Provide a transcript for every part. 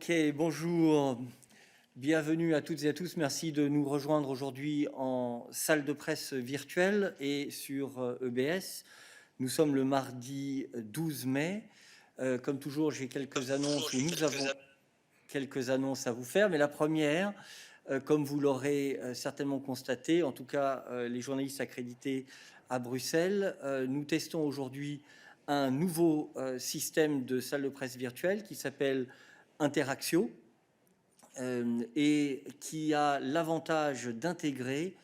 Ok, bonjour, bienvenue à toutes et à tous. Merci de nous rejoindre aujourd'hui en salle de presse virtuelle et sur EBS. Nous sommes le mardi 12 mai. Comme toujours, j'ai quelques annonces, ou nous avons quelques annonces à vous faire. Mais la première, comme vous l'aurez certainement constaté, en tout cas les journalistes accrédités à Bruxelles, nous testons aujourd'hui un nouveau système de salle de presse virtuelle qui s'appelle Interactio et qui a l'avantage d'intégrer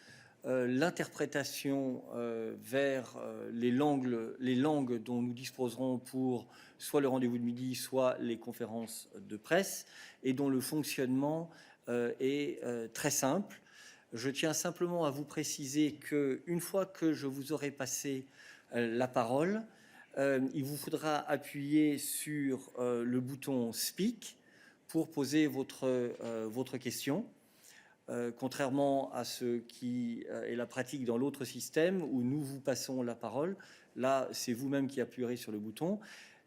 l'interprétation vers les langues dont nous disposerons pour soit le rendez-vous de midi, soit les conférences de presse, et dont le fonctionnement est très simple. Je tiens simplement à vous préciser qu'une fois que je vous aurai passé la parole, il vous faudra appuyer sur le bouton Speak pour poser votre question. Contrairement à ce qui est la pratique dans l'autre système où nous vous passons la parole, là c'est vous-même qui appuierez sur le bouton.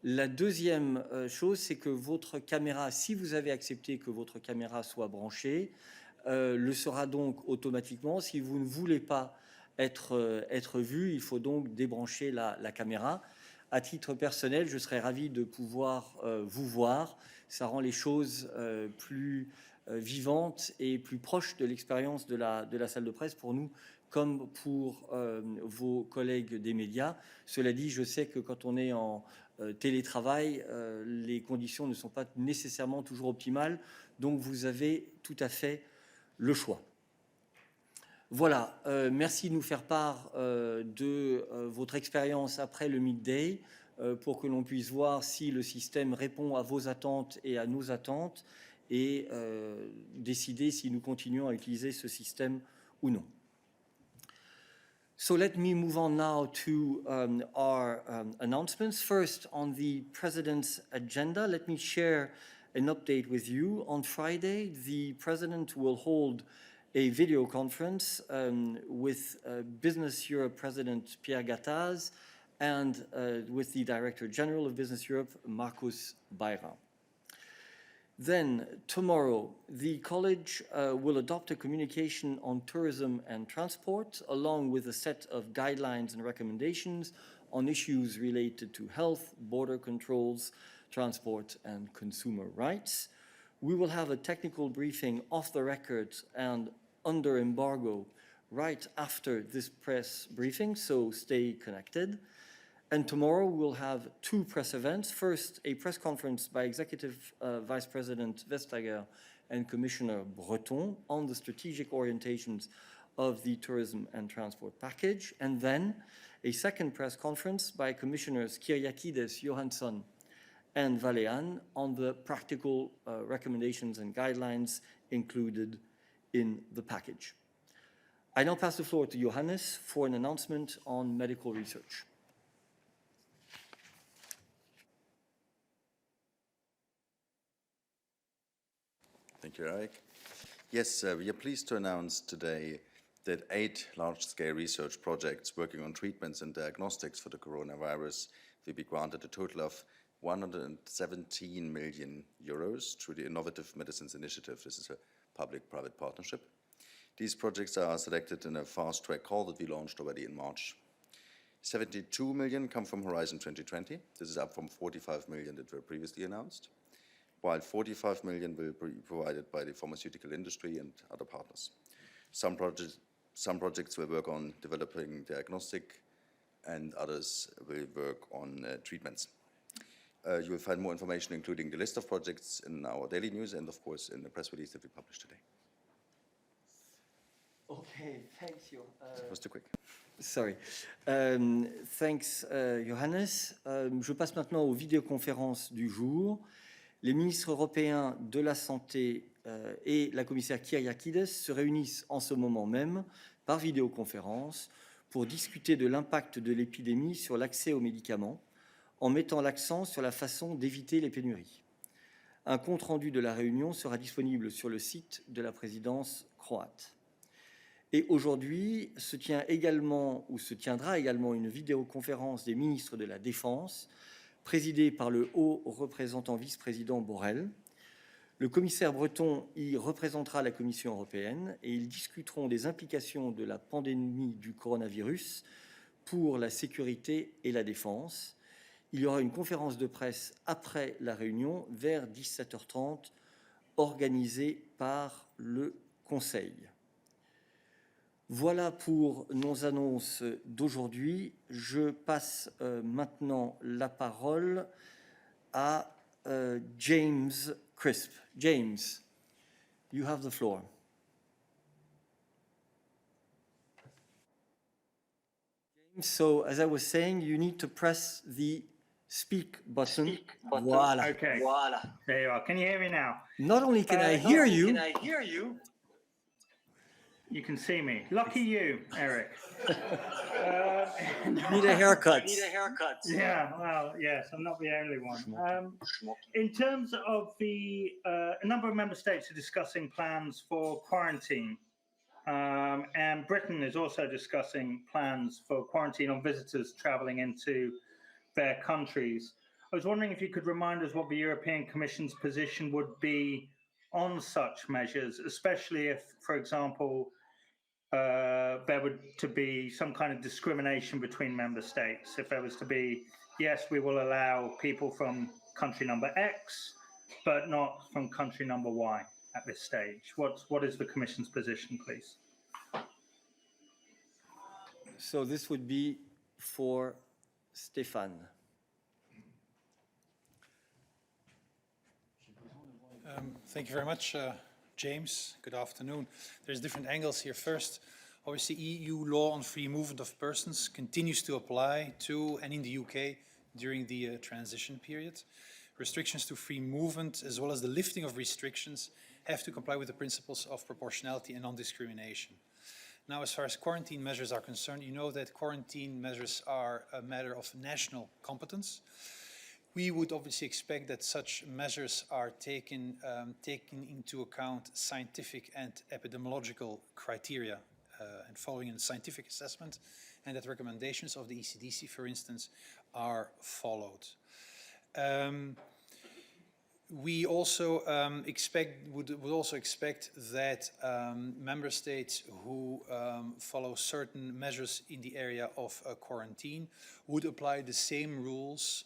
La deuxième chose, c'est que votre caméra, si vous avez accepté que votre caméra soit branchée, le sera donc automatiquement. Si vous ne voulez pas être vu, il faut donc débrancher la caméra. À titre personnel, je serais ravi de pouvoir vous voir. Ça rend les choses plus vivantes et plus proches de l'expérience de la salle de presse pour nous comme pour vos collègues des médias. Cela dit, je sais que quand on est en télétravail, les conditions ne sont pas nécessairement toujours optimales, donc vous avez tout à fait le choix. Voilà, merci de nous faire part de votre expérience après le midday pour que l'on puisse voir si le système répond à vos attentes et à nos attentes et décider si nous continuons à utiliser ce système ou non. So let me move on now to our announcements. First, on the President's agenda, let me share an update with you. On Friday, the President will hold a video conference with Business Europe President Pierre Gattaz and with the Director General of Business Europe, Markus Bayram. Then, tomorrow, the College will adopt a communication on tourism and transport, along with a set of guidelines and recommendations on issues related to health, border controls, transport, and consumer rights. We will have a technical briefing off the record and under embargo right after this press briefing, so stay connected. And tomorrow we'll have two press events. First, a press conference by Executive Vice President Vestager and Commissioner Breton on the strategic orientations of the tourism and transport package. And then a second press conference by Commissioners Kyriakides, Johansson, and Valean on the practical recommendations and guidelines included in the package. I now pass the floor to Johannes for an announcement on medical research. Thank you, Eric. Yes, we are pleased to announce today that 8 large-scale research projects working on treatments and diagnostics for the coronavirus will be granted a total of 117 million euros through the Innovative Medicines Initiative. This is a public-private partnership. These projects are selected in a fast-track call that we launched already in March. 72 million come from Horizon 2020. This is up from 45 million that were previously announced, while 45 million will be provided by the pharmaceutical industry and other partners. Some projects will work on developing diagnostic, and others will work on treatments. You will find more information, including the list of projects, in our daily news and, of course, in the press release that we published today. Okay, thanks, you. That was too quick. Sorry. Thanks, Johannes. Je passe maintenant aux vidéoconférences du jour. Les ministres européens de la Santé et la commissaire Kyriakides se réunissent en ce moment même par vidéoconférence pour discuter de l'impact de l'épidémie sur l'accès aux médicaments, en mettant l'accent sur la façon d'éviter les pénuries. Un compte-rendu de la réunion sera disponible sur le site de la présidence croate. Et aujourd'hui se tiendra également une vidéoconférence des ministres de la Défense, présidée par le haut représentant vice-président Borrell. Le commissaire breton y représentera la Commission européenne et ils discuteront des implications de la pandémie du coronavirus pour la sécurité et la défense. Il y aura une conférence de presse après la réunion vers 17h30 organisée par le Conseil. Voilà pour nos annonces d'aujourd'hui. Je passe maintenant la parole à James Crisp. James, you have the floor. So, as I was saying, you need to press the speak button. Voilà. Okay. Voilà. There you are. Can you hear me now? Not only can I hear you, You can see me. Lucky you, Eric. you need a haircut. Yeah, well, yes, I'm not the only one. In terms of the, a number of member states are discussing plans for quarantine. And Britain is also discussing plans for quarantine on visitors travelling into their countries. I was wondering if you could remind us what the European Commission's position would be on such measures, especially if, for example, there would to be some kind of discrimination between member states. If there was to be, yes, we will allow people from country number X, but not from country number Y at this stage. What is the Commission's position, please? So this would be for Stéphane. Thank you very much, James. Good afternoon. There's different angles here. First, obviously, EU law on free movement of persons continues to apply to and in the UK during the transition period. Restrictions to free movement, as well as the lifting of restrictions, have to comply with the principles of proportionality and non-discrimination. Now, as far as quarantine measures are concerned, you know that quarantine measures are a matter of national competence. We would obviously expect that such measures are taken into account scientific and epidemiological criteria and following a scientific assessment, and that recommendations of the ECDC, for instance, are followed. We also would also expect that member states who follow certain measures in the area of quarantine would apply the same rules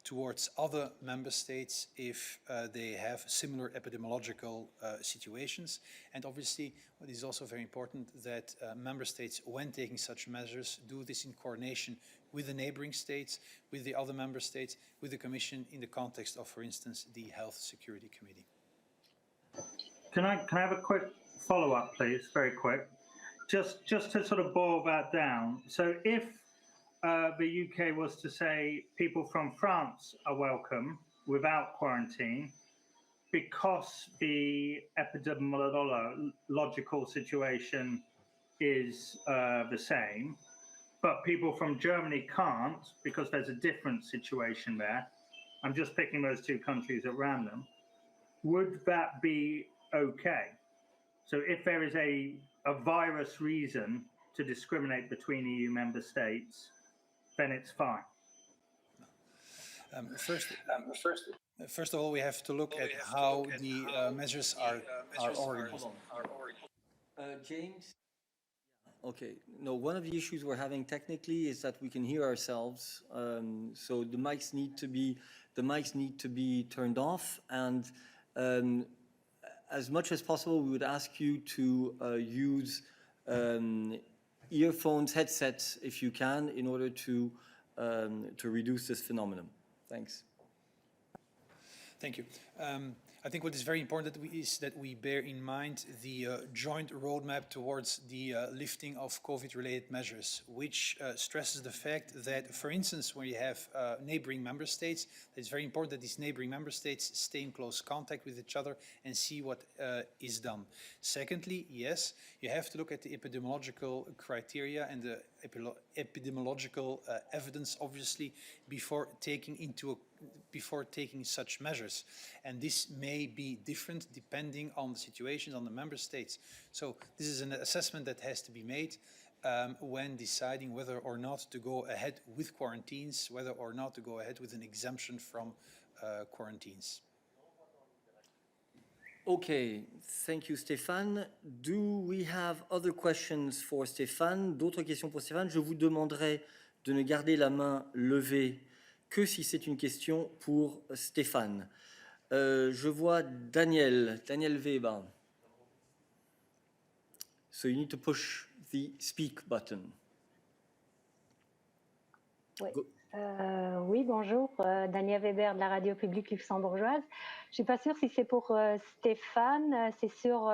towards other member states if they have similar epidemiological situations. And obviously, what is also very important that member states, when taking such measures, do this in coordination with the neighboring states, with the other member states, with the Commission in the context of, for instance, the Health Security Committee. Can I have a quick follow-up, please? Very quick. Just to sort of boil that down. So if the UK was to say people from France are welcome without quarantine because the epidemiological situation is the same, but people from Germany can't because there's a different situation there. I'm just picking those two countries at random. Would that be okay? So if there is a virus reason to discriminate between EU member states, then it's fine. First of all, we have to look at how the measures are organized. James? Okay. No, one of the issues we're having technically is that we can hear ourselves. So the mics need to be turned off, and as much as possible, we would ask you to use earphones, headsets, if you can, in order to reduce this phenomenon. Thanks. Thank you. I think what is very important is that we bear in mind the joint roadmap towards the lifting of COVID-related measures, which stresses the fact that, for instance, when you have neighboring member states, it's very important that these neighboring member states stay in close contact with each other and see what is done. Secondly, yes, you have to look at the epidemiological criteria and the epidemiological evidence, obviously, before taking such measures. And this may be different depending on the situations on the member states. So this is an assessment that has to be made when deciding whether or not to go ahead with quarantines, whether or not to go ahead with an exemption from quarantines. Okay, thank you Stéphane. Do we have other questions for Stéphane? D'autres questions pour Stéphane? Je vous demanderai de ne garder la main levée que si c'est une question pour Stéphane. Je vois Daniel Weber. So you need to push the speak button. Oui, Go. oui, bonjour, Daniel Weber de la radio publique luxembourgeoise. Je ne suis pas sûre si c'est pour Stéphane, c'est sur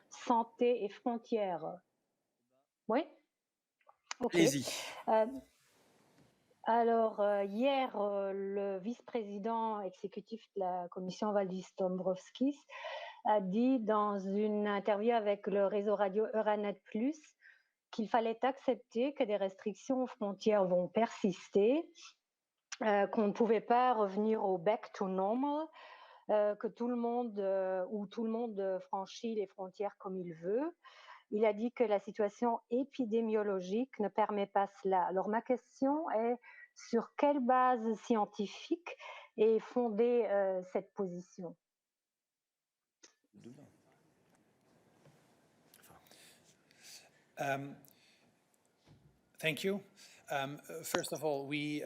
santé et frontières. Oui? Ok. Allez-y. Alors, hier, le vice-président exécutif de la commission Valdis Dombrovskis a dit dans une interview avec le réseau radio Euranet Plus qu'il fallait accepter que des restrictions aux frontières vont persister, qu'on ne pouvait pas revenir au back to normal, que tout le monde franchit les frontières comme il veut. Il a dit que la situation épidémiologique ne permet pas cela. Alors ma question est, sur quelle base scientifique est fondée cette position? Thank you. First of all, we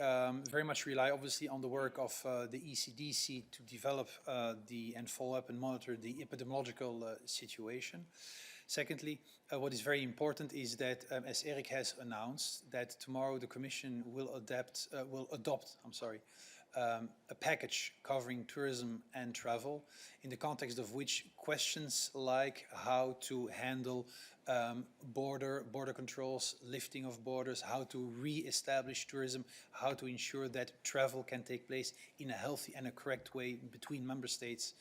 very much rely obviously on the work of the ECDC to develop and follow up and monitor the epidemiological situation. Secondly, what is very important is that, as Eric has announced, that tomorrow the Commission will adopt a package covering tourism and travel, in the context of which questions like how to handle border controls, lifting of borders, how to re-establish tourism, how to ensure that travel can take place in a healthy and a correct way between member states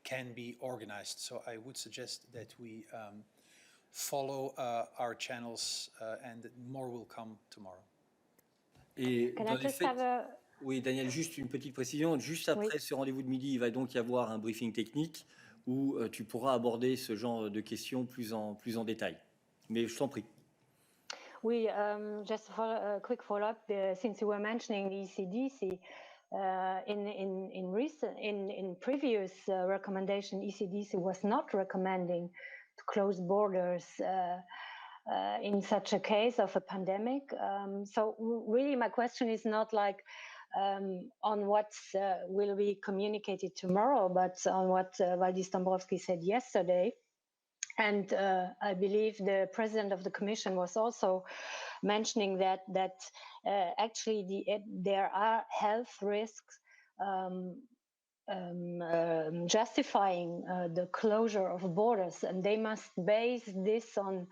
can be organized. So I would suggest that we follow our channels and more will come tomorrow. Et Can dans I les just faits, have a... oui, Daniel, juste une petite précision. Juste après Oui. ce rendez-vous de midi, il va donc y avoir un briefing technique où tu pourras aborder ce genre de questions plus en détail. Mais je t'en prie. Oui, just a quick follow-up. Since you were mentioning the ECDC, in previous recommendation, ECDC was not recommending to close borders in such a case of a pandemic. So really, my question is not like on what will be communicated tomorrow, but on what Valdis Dombrovskis said yesterday. And I believe the president of the commission was also mentioning that actually there are health risks justifying the closure of borders, and they must base this on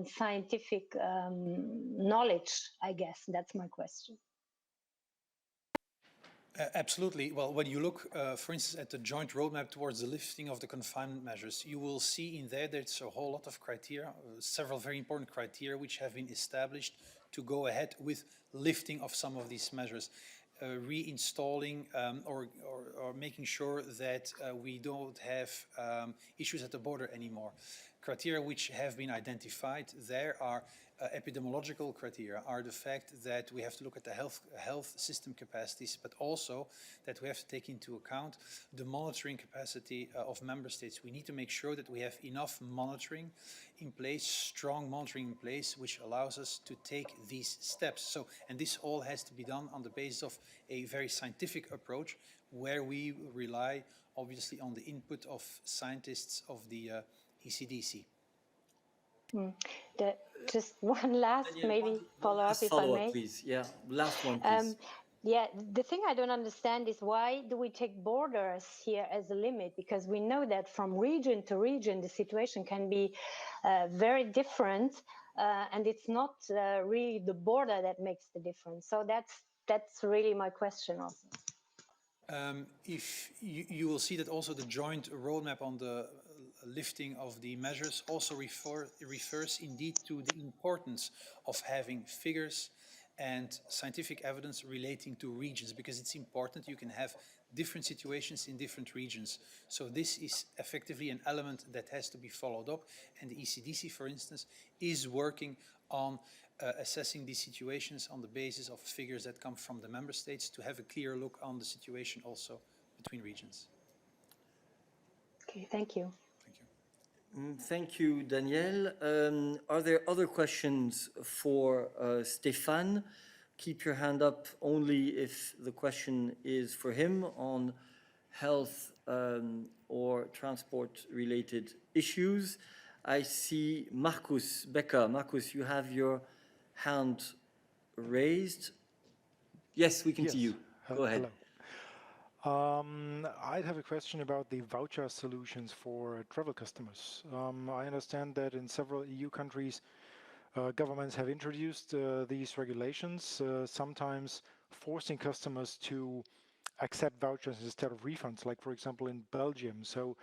scientific knowledge, I guess. That's my question. Absolutely. Well, when you look, for instance, at the joint roadmap towards the lifting of the confinement measures, you will see in there's a whole lot of criteria, several very important criteria which have been established to go ahead with lifting of some of these measures, reinstalling or making sure that we don't have issues at the border anymore. Criteria which have been identified there are epidemiological criteria, are the fact that we have to look at the health system capacities, but also that we have to take into account the monitoring capacity of member states. We need to make sure that we have enough monitoring in place, strong monitoring in place, which allows us to take these steps. So, and this all has to be done on the basis of a very scientific approach, where we rely obviously on the input of scientists of the ECDC. Just one last Daniel, maybe follow-up, if I may. Please. Yeah, last one, please. Yeah, the thing I don't understand is why do we take borders here as a limit? Because we know that from region to region, the situation can be very different, and it's not really the border that makes the difference. So that's really my question also. If you will see that also the joint roadmap on the lifting of the measures also refers indeed to the importance of having figures and scientific evidence relating to regions, because it's important. You can have different situations in different regions. So this is effectively an element that has to be followed up. And the ECDC, for instance, is working on assessing these situations on the basis of figures that come from the member states to have a clear look on the situation also between regions. Okay. Okay, thank you. Thank you, Daniel. Are there other questions for Stéphane? Keep your hand up only if the question is for him on health or transport-related issues. I see Markus Becker. Markus, you have your hand raised. Yes, we can see you. Go ahead. Hello. I'd have a question about the voucher solutions for travel customers. I understand that in several EU countries, governments have introduced these regulations, sometimes forcing customers to accept vouchers instead of refunds, like for example in Belgium. So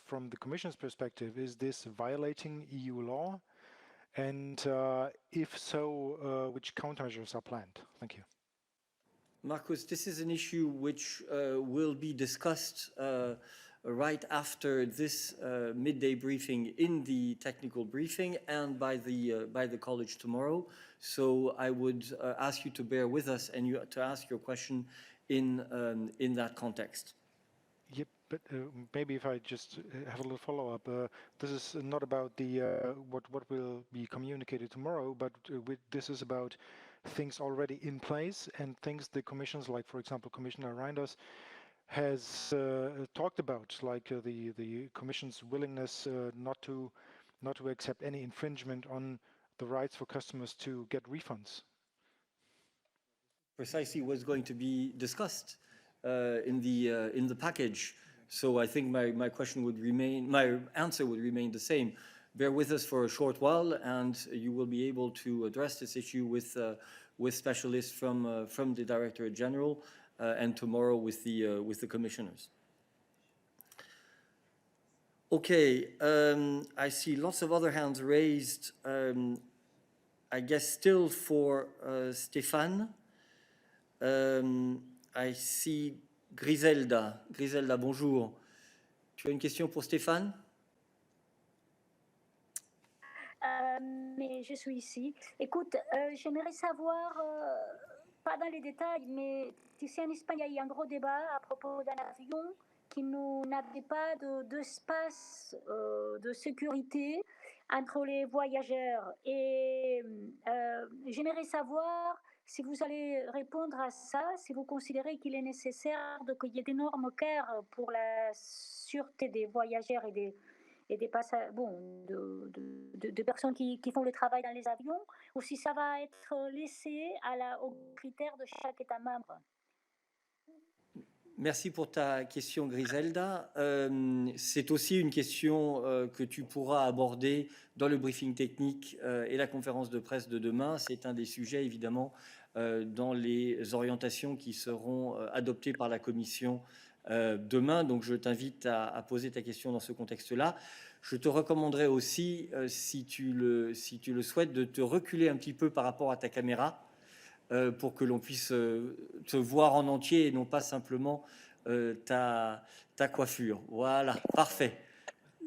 from the Commission's perspective, is this violating EU law? And if so, which countermeasures are planned? Thank you. Marcus, this is an issue which will be discussed right after this midday briefing in the technical briefing and by the college tomorrow. So I would ask you to bear with us and to ask your question in that context. Yep, but maybe if I just have a little follow-up. This is not about the what will be communicated tomorrow, but this is about things already in place and things the commissions, like for example, Commissioner Reinders has talked about, like the Commission's willingness not to accept any infringement on the rights for customers to get refunds. Precisely what's going to be discussed in the package. So I think my answer would remain the same. Bear with us for a short while, and you will be able to address this issue with specialists from the Directorate General and tomorrow with the commissioners. Okay, I see lots of other hands raised. I guess still for Stéphane. I see Griselda. Griselda, bonjour. Tu as une question pour Stéphane? Mais je suis ici. Écoute, j'aimerais savoir, pas dans les détails, mais tu sais, en Espagne, il y a eu un gros débat à propos d'un avion qui n'avait pas d'espace de sécurité entre les voyageurs. Et j'aimerais savoir si vous allez répondre à ça, si vous considérez qu'il est nécessaire qu'il y ait d'énormes care pour la sûreté des voyageurs et des passagers, de personnes qui font le travail dans les avions, ou si ça va être laissé aux critères de chaque État membre. Merci pour ta question, Griselda. C'est aussi une question que tu pourras aborder dans le briefing technique et la conférence de presse de demain. C'est un des sujets, évidemment, dans les orientations qui seront adoptées par la Commission demain. Donc, je t'invite à poser ta question dans ce contexte-là. Je te recommanderais aussi, si tu le souhaites, de te reculer un petit peu par rapport à ta caméra pour que l'on puisse te voir en entier et non pas simplement ta coiffure. Voilà, parfait.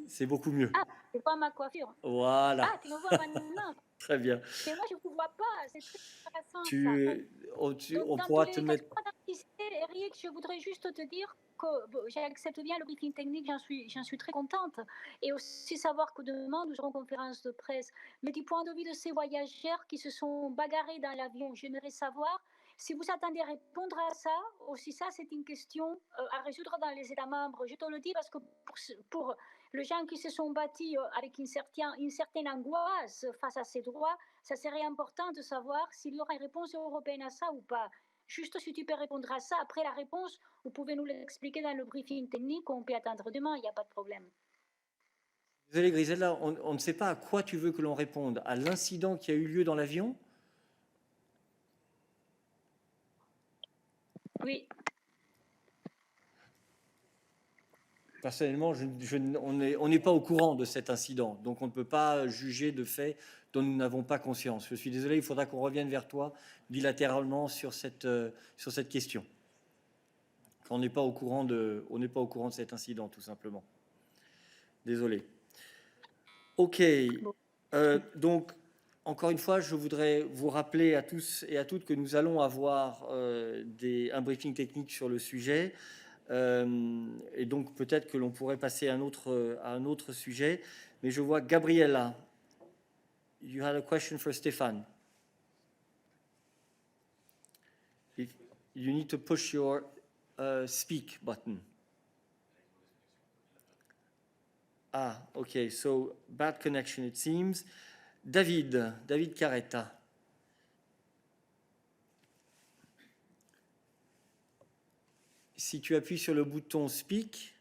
C'est beaucoup mieux. Ah, c'est pas ma coiffure. Voilà. Ah, tu me vois maintenant. Très bien. Mais moi, je ne vous vois pas. C'est très intéressant. On pourra te mettre... Eric, je voudrais juste te dire que j'accepte bien le briefing technique, j'en suis très contente. Et aussi savoir que demain, nous aurons conférence de presse. Mais du point de vue de ces voyageurs qui se sont bagarrés dans l'avion, j'aimerais savoir si vous attendez à répondre à ça, aussi ça, c'est une question à résoudre dans les États membres. Je te le dis parce que pour les gens qui se sont battus avec une certaine angoisse face à ces droits, ça serait important de savoir s'il y aura une réponse européenne à ça ou pas. Juste si tu peux répondre à ça, après la réponse, vous pouvez nous l'expliquer dans le briefing technique, on peut attendre demain, il n'y a pas de problème. Désolé Griselda, on ne sait pas à quoi tu veux que l'on réponde. À l'incident qui a eu lieu dans l'avion ? Oui. Personnellement, on n'est pas au courant de cet incident, donc on ne peut pas juger de faits dont nous n'avons pas conscience. Je suis désolé, il faudra qu'on revienne vers toi bilatéralement sur cette question. On n'est pas au courant de cet incident, tout simplement. Désolé. Ok. Donc, encore une fois, je voudrais vous rappeler à tous et à toutes que nous allons avoir un briefing technique sur le sujet. Et donc peut-être que l'on pourrait passer à un autre sujet. Mais je vois Gabriella. You had a question for Stéphane. You need to push your speak button. Ah, okay, so bad connection it seems. David Carretta. Si tu appuies sur le bouton speak.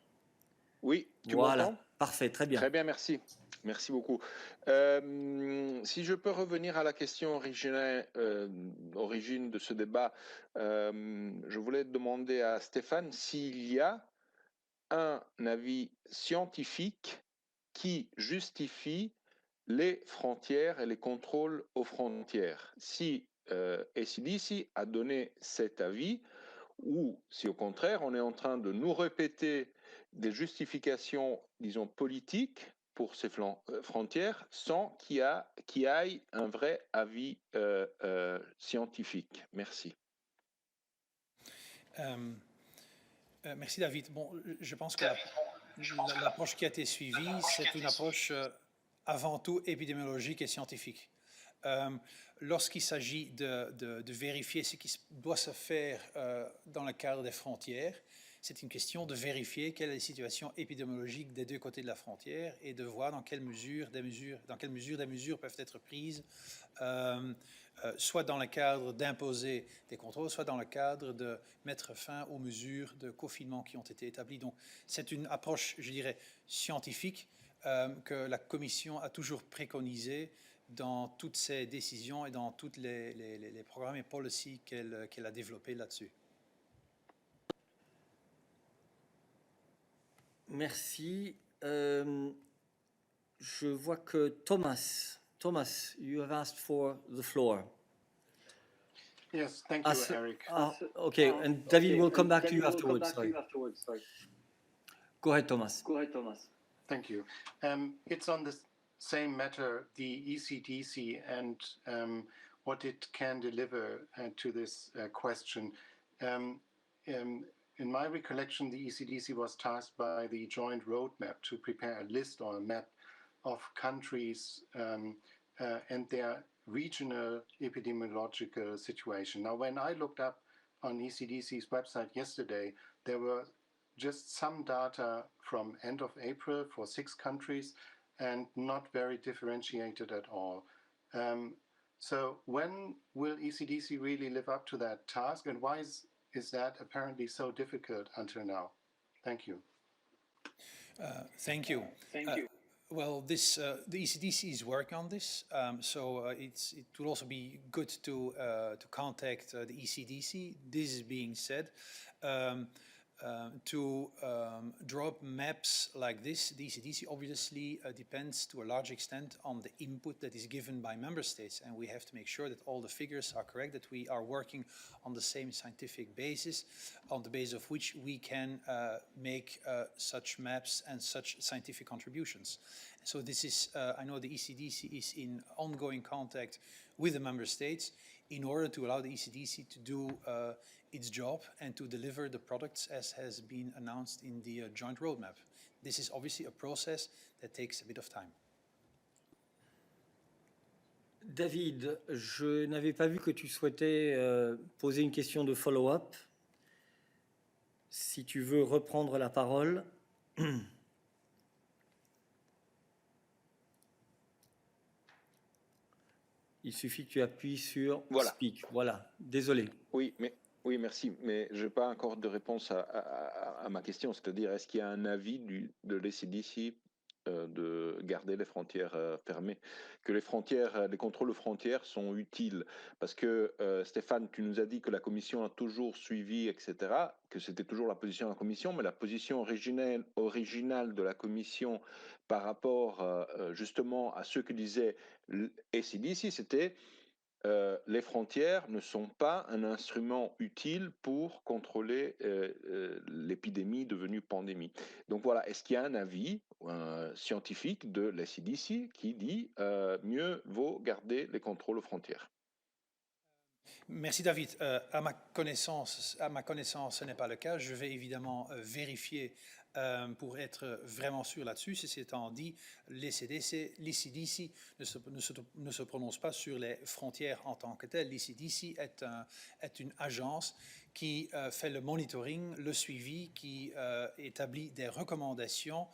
Oui, tu voilà, m'entends? parfait, très bien. Très bien, merci. Merci beaucoup. Si je peux revenir à la question origine de ce débat, je voulais demander à Stéphane s'il y a un avis scientifique qui justifie les frontières et les contrôles aux frontières. Si AC/DC a donné cet avis, ou si au contraire on est en train de nous répéter des justifications, disons, politiques pour ces frontières sans qu'il y ait un vrai avis scientifique. Merci. Merci David. Bon, je pense que l'approche qui a été suivie, c'est une approche avant tout épidémiologique et scientifique. Lorsqu'il s'agit de vérifier ce qui doit se faire dans le cadre des frontières, c'est une question de vérifier quelle est la situation épidémiologique des deux côtés de la frontière et de voir dans quelle mesure des mesures peuvent être prises, soit dans le cadre d'imposer des contrôles, soit dans le cadre de mettre fin aux mesures de confinement qui ont été établies. Donc c'est une approche, je dirais, scientifique que la Commission a toujours préconisée dans toutes ses décisions et dans tous les programmes et policies qu'elle a développés là-dessus. Merci. Je vois que Thomas, you have asked for the floor. Yes, thank you, Eric. Okay, and David will come back to you afterwards. Sorry. Go ahead, Thomas. Thank you. It's on the same matter, the ECDC and what it can deliver to this question. In my recollection, the ECDC was tasked by the joint roadmap to prepare a list or a map of countries and their regional epidemiological situation. Now, when I looked up on ECDC's website yesterday, there were just some data from end of April for 6 countries and not very differentiated at all. So when will ECDC really live up to that task, and why is that apparently so difficult until now? Thank you. Thank you. Well, the ECDC is working on this, so it will also be good to contact the ECDC. This being said, to draw up maps like this, the ECDC obviously depends to a large extent on the input that is given by member states, and we have to make sure that all the figures are correct, that we are working on the same scientific basis, on the basis of which we can make such maps and such scientific contributions. So this is, I know the ECDC is in ongoing contact with the member states in order to allow the ECDC to do its job and to deliver the products as has been announced in the joint roadmap. This is obviously a process that takes a bit of time. David, je n'avais pas vu que tu souhaitais poser une question de follow-up. Si tu veux reprendre la parole. Il suffit que tu appuies sur Speak. Voilà, désolé. Oui, merci, mais je n'ai pas encore de réponse à ma question, c'est-à-dire est-ce qu'il y a un avis de l'ECDC de garder les frontières fermées, que les contrôles aux frontières sont utiles, parce que Stéphane, tu nous as dit que la Commission a toujours suivi, etc., que c'était toujours la position de la Commission, mais la position originale de la Commission par rapport justement à ce que disait l'ECDC, c'était les frontières ne sont pas un instrument utile pour contrôler l'épidémie devenue pandémie. Donc voilà, est-ce qu'il y a un avis scientifique de la CDC qui dit mieux vaut garder les contrôles aux frontières? Merci David. À ma connaissance, ce n'est pas le cas. Je vais évidemment vérifier pour être vraiment sûr là-dessus. Ceci étant dit, l'ECDC ne se prononce pas sur les frontières en tant que telles. L'ECDC est une agence qui fait le monitoring, le suivi, qui établit des recommandations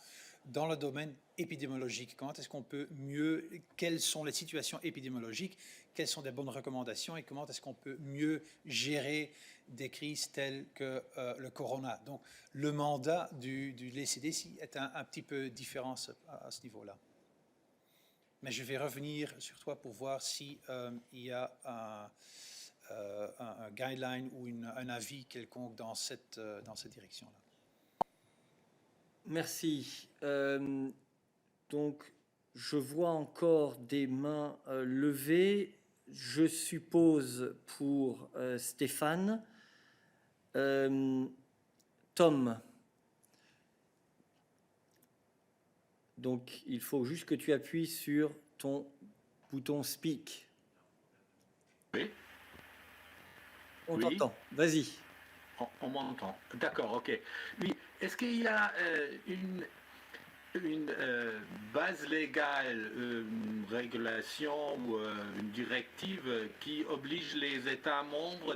dans le domaine épidémiologique. Comment est-ce qu'on peut mieux, quelles sont les situations épidémiologiques, quelles sont des bonnes recommandations et comment est-ce qu'on peut mieux gérer des crises telles que le corona. Donc, le mandat du l'ECDC est un petit peu différent à ce niveau-là. Mais je vais revenir sur toi pour voir s'il y a un guideline ou un avis quelconque dans cette direction-là. Merci. Donc, je vois encore des mains levées. Je suppose pour Stéphane. Tom. Donc, il faut juste que tu appuies sur ton bouton Speak. Oui. On Oui. t'entend. Vas-y. On m'entend. D'accord, ok. Oui, est-ce qu'il y a une base légale, une régulation ou une directive qui oblige les États membres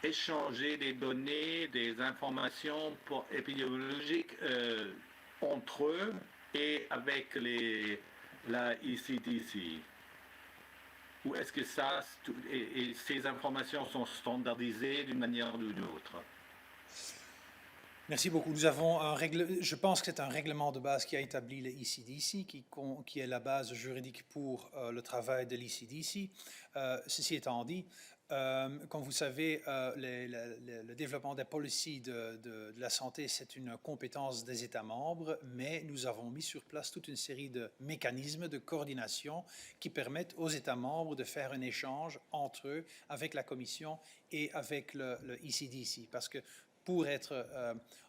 d'échanger des données, des informations épidémiologiques entre eux et avec la ECDC? Ou est-ce que ces informations sont standardisées d'une manière ou d'une autre? Merci beaucoup. Nous avons je pense que c'est un règlement de base qui a établi le ECDC, qui est la base juridique pour le travail de l'ECDC. Ceci étant dit, comme vous savez, le développement des policies de la santé, c'est une compétence des États membres, mais nous avons mis sur place toute une série de mécanismes de coordination qui permettent aux États membres de faire un échange entre eux, avec la Commission et avec le ECDC. Parce que pour être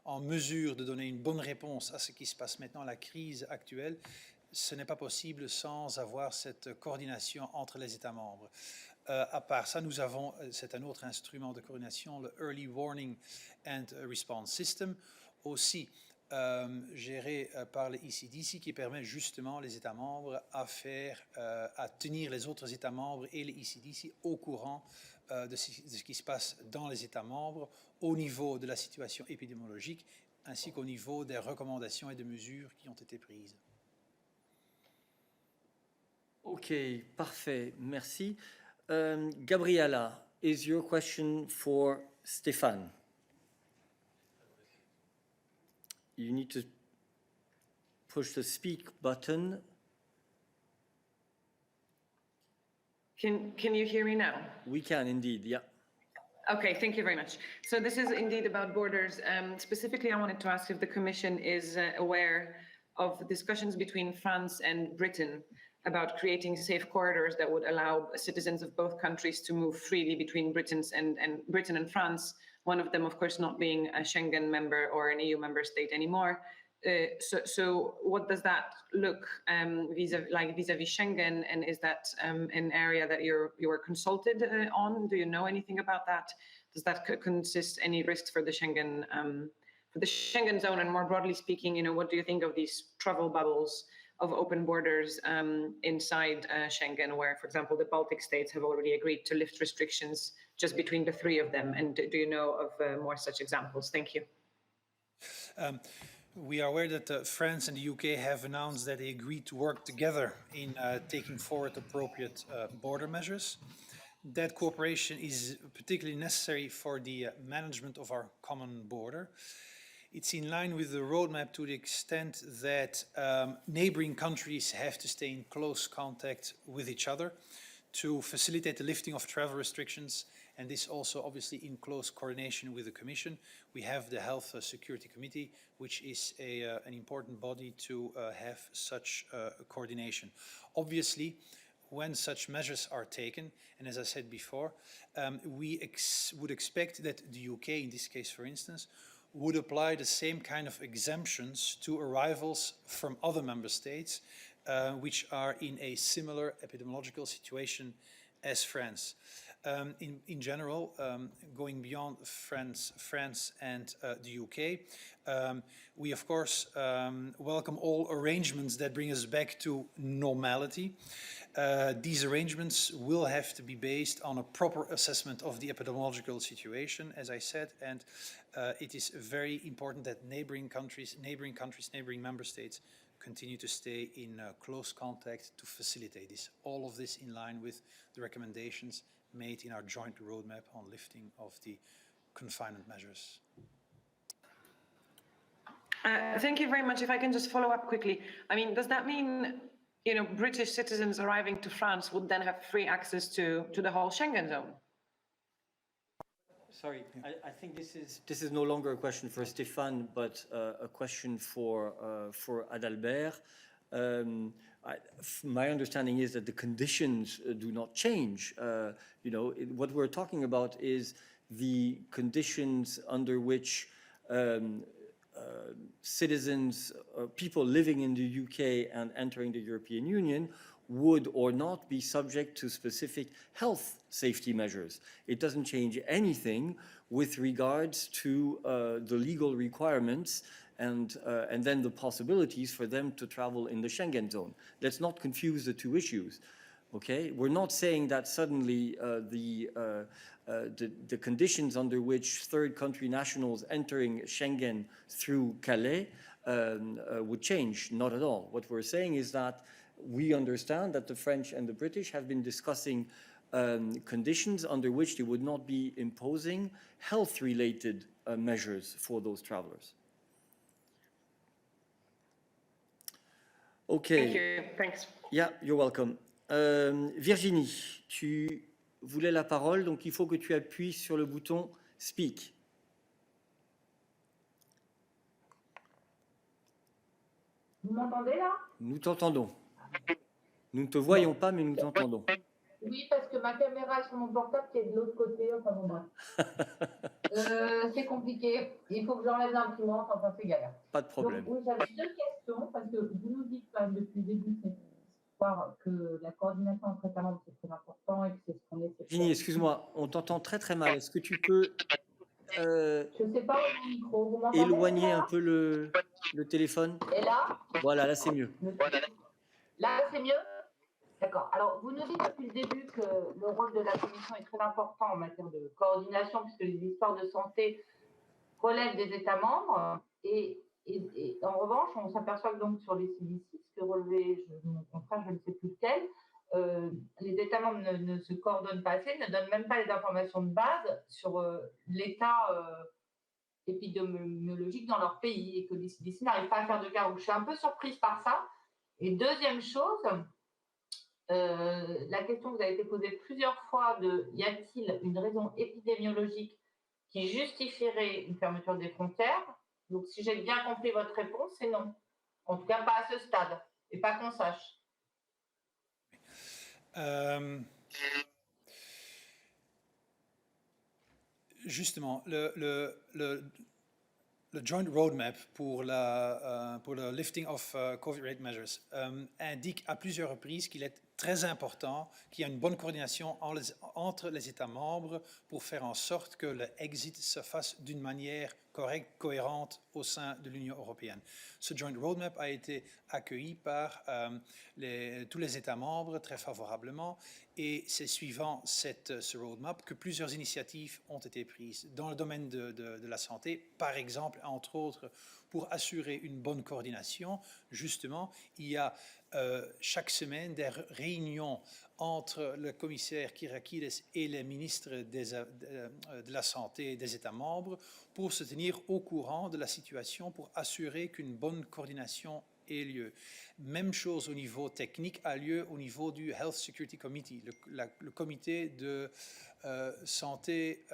en mesure de donner une bonne réponse à ce qui se passe maintenant, la crise actuelle, ce n'est pas possible sans avoir cette coordination entre les États membres. À part ça, nous avons, c'est un autre instrument de coordination, le Early Warning and Response System, aussi géré par le ECDC, qui permet justement les États membres à tenir les autres États membres et les ECDC au courant de ce qui se passe dans les États membres au niveau de la situation épidémiologique ainsi qu'au niveau des recommandations et des mesures qui ont été prises. Ok, parfait, merci. Gabriela, is your question for Stéphane? You need to push the speak button. Can you hear me now? We can indeed, yeah. Okay, thank you very much. So this is indeed about borders. Specifically, I wanted to ask if the Commission is aware of discussions between France and Britain about creating safe corridors that would allow citizens of both countries to move freely between Britain and France. One of them, of course, not being a Schengen member or an EU member state anymore. So what does that look vis-a-vis Schengen, and is that an area that you were consulted on? Do you know anything about that? Does that consist any risks for the Schengen zone? And more broadly speaking, what do you think of these travel bubbles of open borders inside Schengen, where, for example, the Baltic states have already agreed to lift restrictions just between the three of them? And do you know of more such examples? Thank you. We are aware that France and the UK have announced that they agreed to work together in taking forward appropriate border measures. That cooperation is particularly necessary for the management of our common border. It's in line with the roadmap to the extent that neighboring countries have to stay in close contact with each other to facilitate the lifting of travel restrictions, and this also obviously in close coordination with the Commission. We have the Health Security Committee, which is an important body to have such coordination. Obviously, when such measures are taken, and as I said before, we would expect that the UK, in this case for instance, would apply the same kind of exemptions to arrivals from other member states which are in a similar epidemiological situation as France. In general, going beyond France and the UK, we of course welcome all arrangements that bring us back to normality. These arrangements will have to be based on a proper assessment of the epidemiological situation, as I said, and it is very important that neighboring member states continue to stay in close contact to facilitate this. All of this in line with the recommendations made in our joint roadmap on lifting of the confinement measures. Thank you very much. If I can just follow up quickly. I mean, does that mean, you know, British citizens arriving to France would then have free access to the whole Schengen zone? Sorry, I think this is no longer a question for Stéphane, but a question for Adalbert. My understanding is that the conditions do not change. You know, what we're talking about is the conditions under which citizens, people living in the UK and entering the European Union would or not be subject to specific health safety measures. It doesn't change anything with regards to the legal requirements and then the possibilities for them to travel in the Schengen zone. Let's not confuse the two issues. Okay, we're not saying that suddenly the conditions under which third country nationals entering Schengen through Calais would change. Not at all. What we're saying is that we understand that the French and the British have been discussing conditions under which they would not be imposing health-related measures for those travelers. Okay. Thank you. Thanks. Yeah, you're welcome. Virginie, tu voulais la parole, donc il faut que tu appuies sur le bouton Speak. Vous m'entendez là? Nous t'entendons. Nous ne te voyons pas, mais nous t'entendons. Oui, parce que ma caméra est sur mon portable qui est de l'autre côté. Enfin bon, bref. C'est compliqué. Il faut que j'enlève l'imprimante. Enfin, c'est galère. Pas de problème. Donc, oui, j'avais deux questions parce que vous nous dites quand même depuis le début de cette histoire que la coordination entre États membres c'est très important et que c'est ce qu'on essaie. Virginie, excuse-moi, on t'entend très très mal. Est-ce que tu peux je sais pas où est le micro. Vous m'entendez éloigner un peu le téléphone? Et là? Voilà, là c'est mieux. Là, c'est mieux? D'accord. Alors, vous nous dites depuis le début que le rôle de la Commission est très important en matière de coordination, puisque les histoires de santé relèvent des États membres. Et en revanche, on s'aperçoit que donc sur les CDC, ce que relevait mon confrère, je ne sais plus lequel, les États membres ne se coordonnent pas assez, ne donnent même pas les informations de base sur l'état épidémiologique dans leur pays et que les CDC n'arrivent pas à faire de carreau. Je suis un peu surprise par ça. Et deuxième chose, la question vous a été posée plusieurs fois de y a-t-il une raison épidémiologique qui justifierait une fermeture des frontières? Donc, si j'ai bien compris votre réponse, c'est non. En tout cas, pas à ce stade et pas qu'on sache. Justement, le Joint Roadmap pour le lifting of COVID-related measures indique à plusieurs reprises qu'il est très important qu'il y ait une bonne coordination entre les États membres pour faire en sorte que le exit se fasse d'une manière correcte, cohérente au sein de l'Union européenne. Ce Joint Roadmap a été accueilli par tous les États membres très favorablement et c'est suivant ce roadmap que plusieurs initiatives ont été prises dans le domaine de la santé, par exemple, entre autres, pour assurer une bonne coordination. Justement, il y a chaque semaine des réunions entre le commissaire Kyriakides et les ministres de la Santé des États membres pour se tenir au courant de la situation, pour assurer qu'une bonne coordination ait lieu. Même chose au niveau technique a lieu au niveau du Health Security Committee, le comité de santé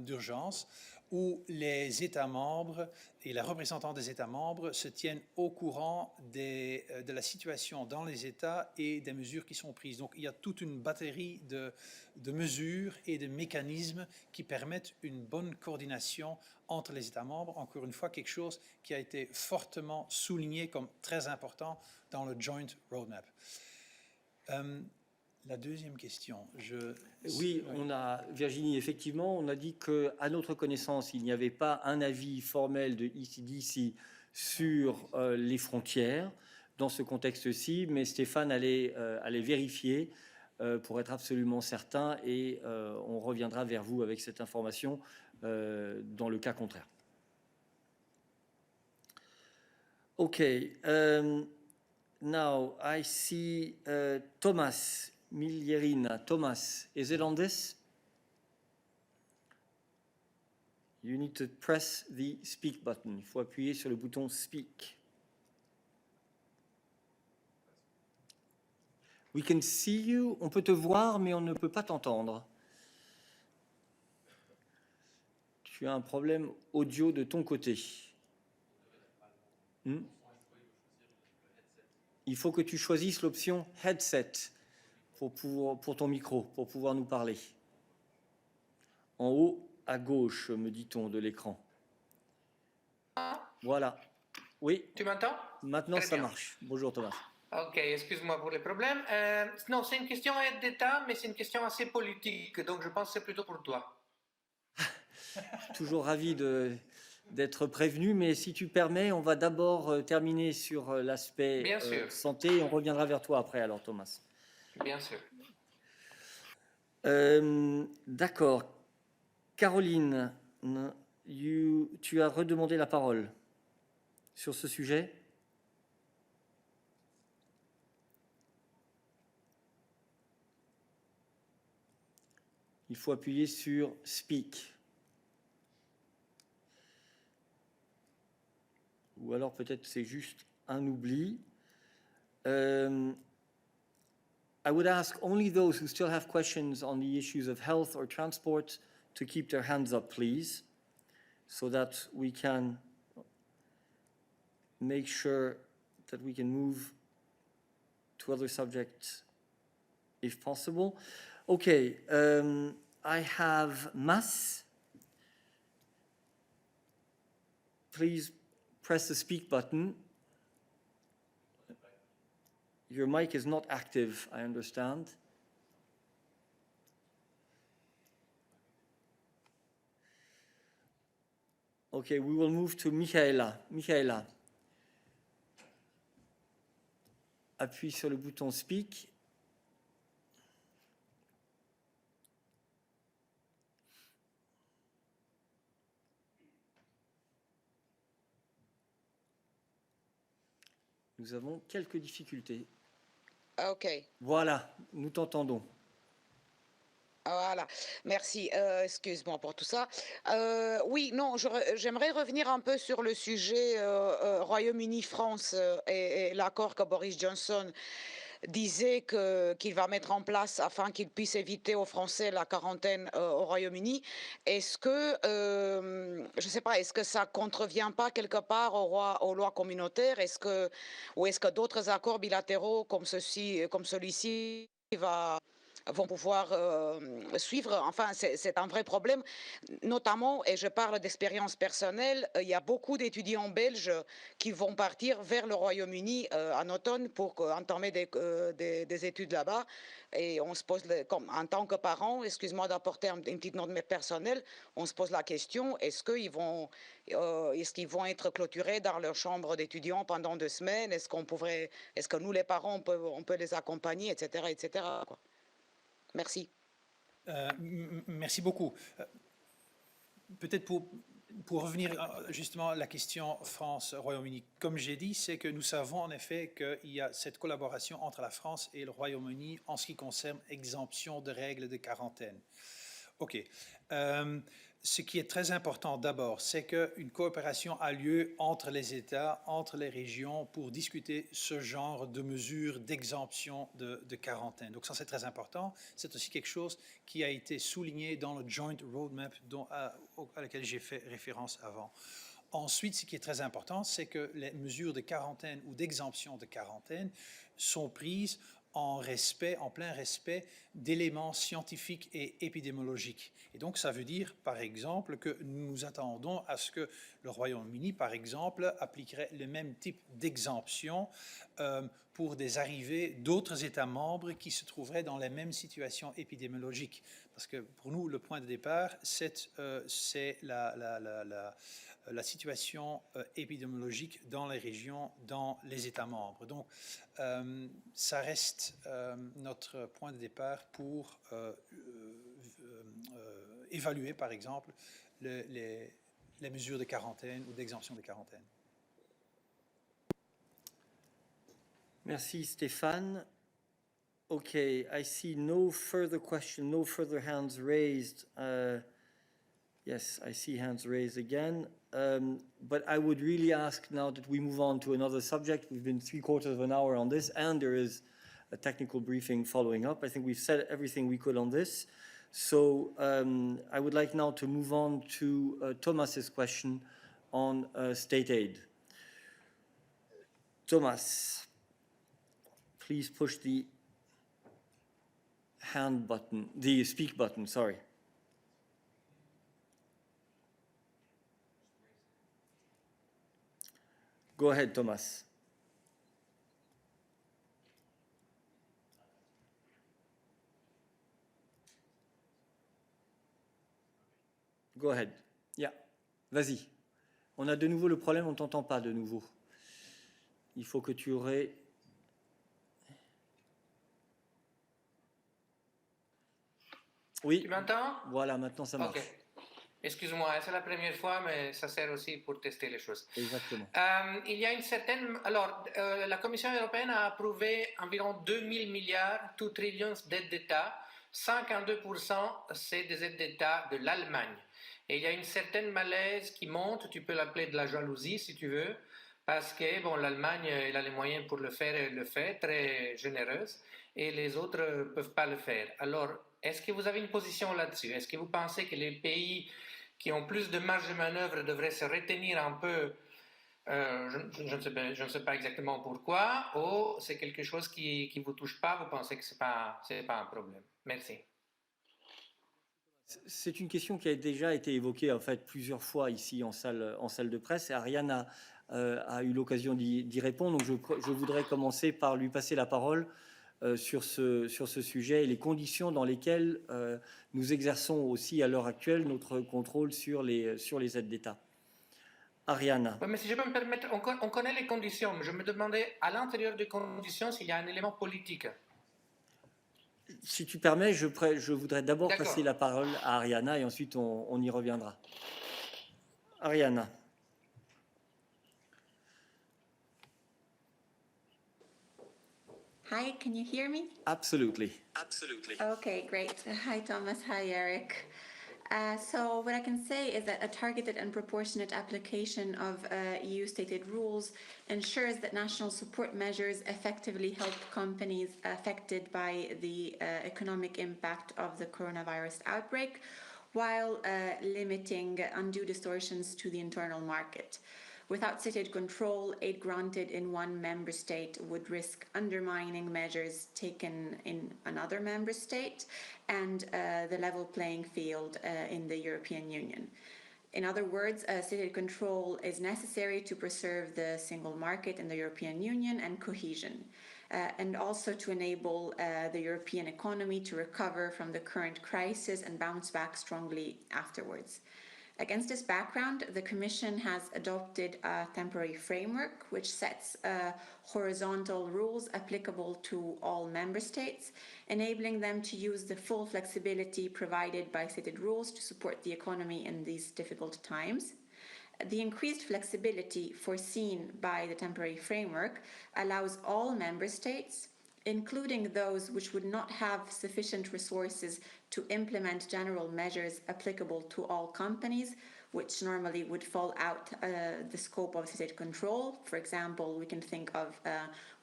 d'urgence, où les États membres et les représentants des États membres se tiennent au courant de la situation dans les États et des mesures qui sont prises. Donc il y a toute une batterie de mesures et de mécanismes qui permettent une bonne coordination entre les États membres. Encore une fois, quelque chose qui a été fortement souligné comme très important dans le Joint Roadmap. La deuxième question, Oui, Virginie, effectivement, on a dit qu'à notre connaissance, il n'y avait pas un avis formel de ECDC sur les frontières dans ce contexte-ci, mais Stéphane allait vérifier pour être absolument certain et on reviendra vers vous avec cette information dans le cas contraire. Okay, now I see Thomas Miglierina. Thomas, is it on this? You need to press the speak button. Il faut appuyer sur le bouton speak. We can see you. On peut te voir, mais on ne peut pas t'entendre. Tu as un problème audio de ton côté. Il faut que tu choisisses l'option headset pour ton micro, pour pouvoir nous parler. En haut à gauche, me dit-on, de l'écran. Voilà. Oui. Tu m'entends? Maintenant, Très ça bien. marche. Bonjour Thomas. Ok, excuse-moi pour les problèmes. Non, c'est une question d'État, mais c'est une question assez politique, donc je pense que c'est plutôt pour toi. Toujours ravi d'être prévenu, mais si tu permets, on va d'abord terminer sur l'aspect Bien sûr. santé et on reviendra vers toi après, alors Thomas. Bien sûr. D'accord. Caroline, tu as redemandé la parole sur ce sujet. Il faut appuyer sur Speak. Ou alors peut-être c'est juste un oubli. I would ask only those who still have questions on the issues of health or transport to keep their hands up, please, so that we can make sure that we can move to other subjects if possible. Okay, I have Mas. Please press the speak button. Your mic is not active, I understand. Okay, we will move to Michaela. Michaela, appuie sur le bouton Speak. Nous avons quelques difficultés. OK. Voilà, nous t'entendons. Voilà, merci. Excuse-moi pour tout ça. Oui, non, j'aimerais revenir un peu sur le sujet Royaume-Uni-France et l'accord que Boris Johnson disait qu'il va mettre en place afin qu'il puisse éviter aux Français la quarantaine au Royaume-Uni. Est-ce que, je ne sais pas, est-ce que ça contrevient pas quelque part aux lois communautaires? Ou est-ce que d'autres accords bilatéraux comme celui-ci vont pouvoir suivre? Enfin, c'est un vrai problème, notamment, et je parle d'expérience personnelle, il y a beaucoup d'étudiants belges qui vont partir vers le Royaume-Uni en automne pour entamer des études là-bas. Et on se pose, en tant que parent, excuse-moi d'apporter une petite note personnelle, on se pose la question, est-ce qu'ils vont être clôturés dans leur chambre d'étudiants pendant 2 semaines? Est-ce que nous, les parents, on peut les accompagner, etc., etc., quoi. Merci. Merci beaucoup. Peut-être pour revenir justement à la question France-Royaume-Uni, comme j'ai dit, c'est que nous savons en effet qu'il y a cette collaboration entre la France et le Royaume-Uni en ce qui concerne exemption de règles de quarantaine. OK. Ce qui est très important d'abord, c'est qu'une coopération a lieu entre les États, entre les régions, pour discuter ce genre de mesures d'exemption de quarantaine. Donc ça, c'est très important. C'est aussi quelque chose qui a été souligné dans le Joint Roadmap à laquelle j'ai fait référence avant. Ensuite, ce qui est très important, c'est que les mesures de quarantaine ou d'exemption de quarantaine sont prises en plein respect d'éléments scientifiques et épidémiologiques. Et donc, ça veut dire, par exemple, que nous attendons à ce que le Royaume-Uni, par exemple, appliquerait le même type d'exemption pour des arrivées d'autres États membres qui se trouveraient dans la même situation épidémiologique. Parce que pour nous, le point de départ, c'est la situation épidémiologique dans les régions, dans les États membres. Donc, ça reste notre point de départ pour évaluer, par exemple, les mesures de quarantaine ou d'exemption de quarantaine. Merci Stéphane. Okay, I see no further question, no further hands raised. Yes, I see hands raised again. But I would really ask now that we move on to another subject. We've been 3/4 of an hour on this, and there is a technical briefing following up. I think we've said everything we could on this. So I would like now to move on to Thomas's question on state aid. Thomas, please push the hand button, the speak button, sorry. Go ahead, Thomas. Go ahead. Yeah. Vas-y. On a de nouveau le problème, on ne t'entend pas de nouveau. Il faut que tu aurais... Oui. Tu m'entends? Voilà, maintenant ça marche. Ok. Excuse-moi, c'est la première fois, mais ça sert aussi pour tester les choses. Exactement. Il y a une certaine... Alors, la Commission européenne a approuvé environ 2000 milliards, 2 trillions d'aides d'État. 52%, c'est des aides d'État de l'Allemagne. Et il y a une certaine malaise qui monte, tu peux l'appeler de la jalousie si tu veux, parce que bon, l'Allemagne elle a les moyens pour le faire et elle le fait, très généreuse, et les autres ne peuvent pas le faire. Alors, est-ce que vous avez une position là-dessus? Est-ce que vous pensez que les pays qui ont plus de marge de manœuvre devraient se retenir un peu? Je ne sais pas exactement pourquoi, ou c'est quelque chose qui ne vous touche pas, vous pensez que ce n'est pas un problème? Merci. C'est une question qui a déjà été évoquée en fait plusieurs fois ici en salle de presse, et Ariane a eu l'occasion d'y répondre. Donc je voudrais commencer par lui passer la parole sur ce sujet et les conditions dans lesquelles nous exerçons aussi à l'heure actuelle notre contrôle sur les aides d'État. Ariane. Oui, mais si je peux me permettre, on connaît les conditions, mais je me demandais à l'intérieur des conditions s'il y a un élément politique. Si tu permets, je voudrais d'abord passer la parole à Ariana et ensuite on y reviendra. Ariana. Hi, can you hear me? Absolutely. Absolutely. Okay, great. Hi, Thomas. Hi, Eric. So what I can say is that a targeted and proportionate application of EU stated rules ensures that national support measures effectively help companies affected by the economic impact of the coronavirus outbreak, while limiting undue distortions to the internal market. Without stated control, aid granted in one member state would risk undermining measures taken in another member state and the level playing field in the European Union. In other words, stated control is necessary to preserve the single market in the European Union and cohesion, and also to enable the European economy to recover from the current crisis and bounce back strongly afterwards. Against this background, the Commission has adopted a temporary framework which sets horizontal rules applicable to all member states, enabling them to use the full flexibility provided by stated rules to support the economy in these difficult times. The increased flexibility foreseen by the temporary framework allows all member states, including those which would not have sufficient resources to implement general measures applicable to all companies, which normally would fall out the scope of state control. For example, we can think of